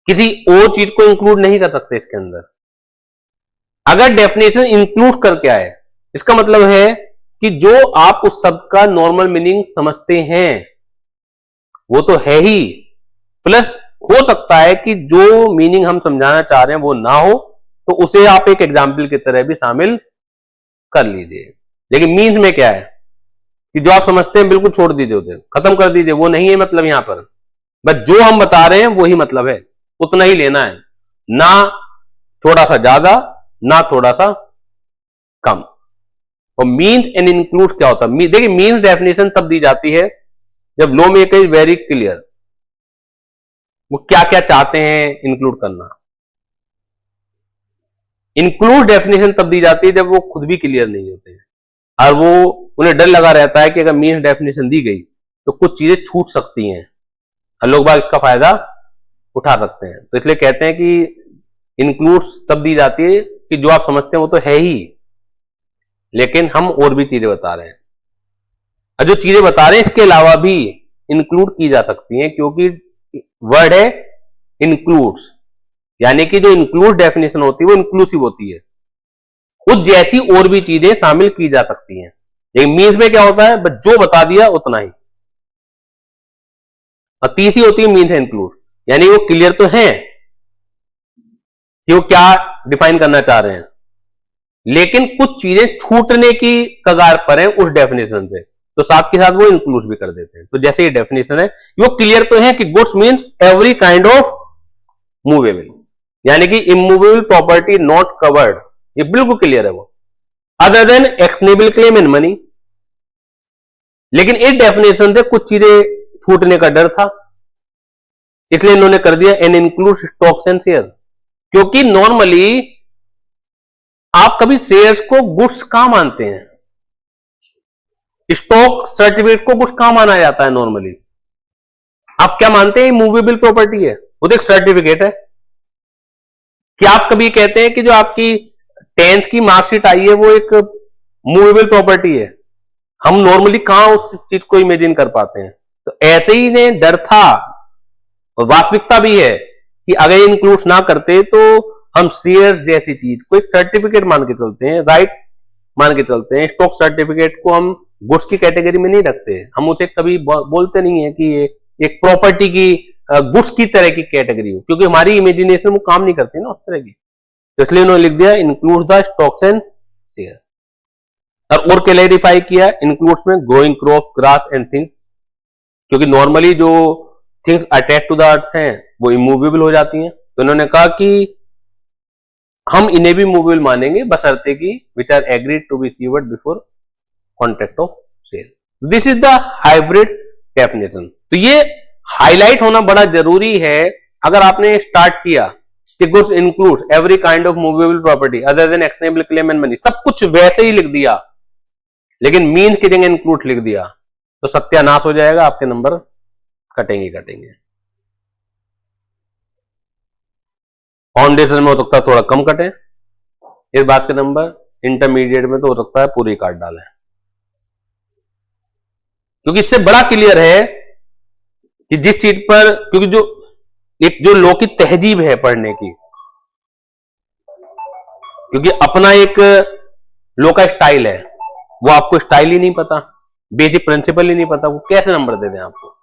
किसी और चीज को इंक्लूड नहीं कर सकते इसके अंदर। अगर डेफिनेशन इंक्लूड करके आए, इसका मतलब है कि जो आप उस शब्द का नॉर्मल मीनिंग समझते हैं वो तो है ही, प्लस हो सकता है कि जो मीनिंग हम समझाना चाह रहे हैं वो ना हो, तो उसे आप एक एग्जाम्पल की तरह भी शामिल कर लीजिए। लेकिन मीन्स में क्या है कि जो आप समझते हैं बिल्कुल छोड़ दीजिए, उसे खत्म कर दीजिए, वो नहीं है मतलब यहां पर। बस जो हम बता रहे हैं वही मतलब है, उतना ही लेना है, ना थोड़ा सा ज्यादा ना थोड़ा सा कम। और मीन्स एंड इंक्लूड क्या होता है? देखिए मीन्स डेफिनेशन तब दी जाती है जब law maker is very clear, वो क्या क्या चाहते हैं इंक्लूड करना। इंक्लूड डेफिनेशन तब दी जाती है जब वो खुद भी क्लियर नहीं होते हैं और वो उन्हें डर लगा रहता है कि अगर मीन्स डेफिनेशन दी गई तो कुछ चीजें छूट सकती हैं और लोग बाग इसका फायदा उठा सकते हैं। तो इसलिए कहते हैं कि इंक्लूड तब दी जाती है कि जो आप समझते हैं वो तो है ही, लेकिन हम और भी चीजें बता रहे हैं, और जो चीजें बता रहे हैं इसके अलावा भी इंक्लूड की जा सकती हैं, क्योंकि वर्ड है इंक्लूड्स, यानी कि जो इंक्लूड डेफिनेशन होती है वो इंक्लूसिव होती है, उस जैसी और भी चीजें शामिल की जा सकती हैं। लेकिन मीन्स में क्या होता है, बस जो बता दिया उतना ही। और तीसरी होती है मीन्स इंक्लूड, यानी वो क्लियर तो है कि वो क्या डिफाइन करना चाह रहे हैं, लेकिन कुछ चीजें छूटने की कगार पर हैं उस डेफिनेशन से, तो साथ के साथ वो इंक्लूड भी कर देते हैं। तो जैसे ये डेफिनेशन है, वो क्लियर तो है कि goods means every kind of movable, यानी कि इमूवेबल प्रॉपर्टी नॉट कवर्ड, ये बिल्कुल क्लियर है वो, other than actionable claim in money. लेकिन इस डेफिनेशन से कुछ चीजें छूटने का डर था, इसलिए इन्होंने कर दिया and include stocks and share, क्योंकि नॉर्मली आप कभी शेयर्स को गुड्स कहां मानते हैं, स्टॉक सर्टिफिकेट को गुड्स कहां माना जाता है नॉर्मली, आप क्या मानते हैं मूवेबल प्रॉपर्टी है, वो तो एक सर्टिफिकेट है। क्या आप कभी कहते हैं कि जो आपकी 10th की मार्कशीट आई है वो एक मूवेबल प्रॉपर्टी है? हम नॉर्मली कहां उस चीज को इमेजिन कर पाते हैं। तो ऐसे ही ने डर था और वास्तविकता भी है कि अगर इंक्लूड ना करते तो हम शेयर्स जैसी चीज को एक सर्टिफिकेट मान के चलते हैं, राइट मान के चलते हैं। स्टॉक सर्टिफिकेट को हम गुड्स की कैटेगरी में नहीं रखते, हम उसे कभी बोलते नहीं है कि ये एक प्रॉपर्टी की गुड्स की तरह की कैटेगरी हो, क्योंकि हमारी इमेजिनेशन वो काम नहीं करती ना उस तरह की। तो इसलिए उन्होंने लिख दिया include the stocks and share, और क्लैरिफाई किया इंक्लूड्स में growing crop, grass and things, क्योंकि नॉर्मली जो things attach to the earth हैं वो इमूवेबल हो जाती हैं। तो उन्होंने कहा कि हम इन्हें भी मूवेबल मानेंगे बशर्ते कि which are agreed to be severed before contract of sale. This is the hybrid definition. तो ये हाईलाइट होना बड़ा जरूरी है। अगर आपने स्टार्ट किया कि goods includes every kind of movable property other than actionable claim and money, सब कुछ वैसे ही लिख दिया, लेकिन मीन की जगह इंक्लूड लिख दिया, तो सत्यानाश हो जाएगा, आपके नंबर कटेंगे कटेंगे। फाउंडेशन में हो सकता है थोड़ा कम कटे इस बात के नंबर, इंटरमीडिएट में तो हो सकता है पूरी काट डालें, क्योंकि इससे बड़ा क्लियर है कि जिस चीज पर, क्योंकि जो लॉ की तहजीब है पढ़ने की, क्योंकि अपना एक लॉ का स्टाइल है, वो आपको स्टाइल ही नहीं पता, बेसिक प्रिंसिपल ही नहीं पता, वो कैसे नंबर दे दें आपको।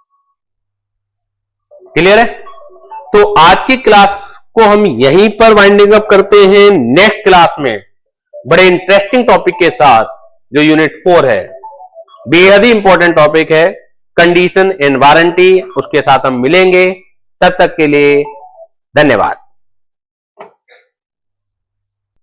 क्लियर है? तो आज की क्लास को हम यहीं पर वाइंडिंग अप करते हैं। नेक्स्ट क्लास में बड़े इंटरेस्टिंग टॉपिक के साथ, जो यूनिट 4 है, बेहद ही इंपॉर्टेंट टॉपिक है, कंडीशन एंड वारंटी, उसके साथ हम मिलेंगे। तब तक के लिए धन्यवाद।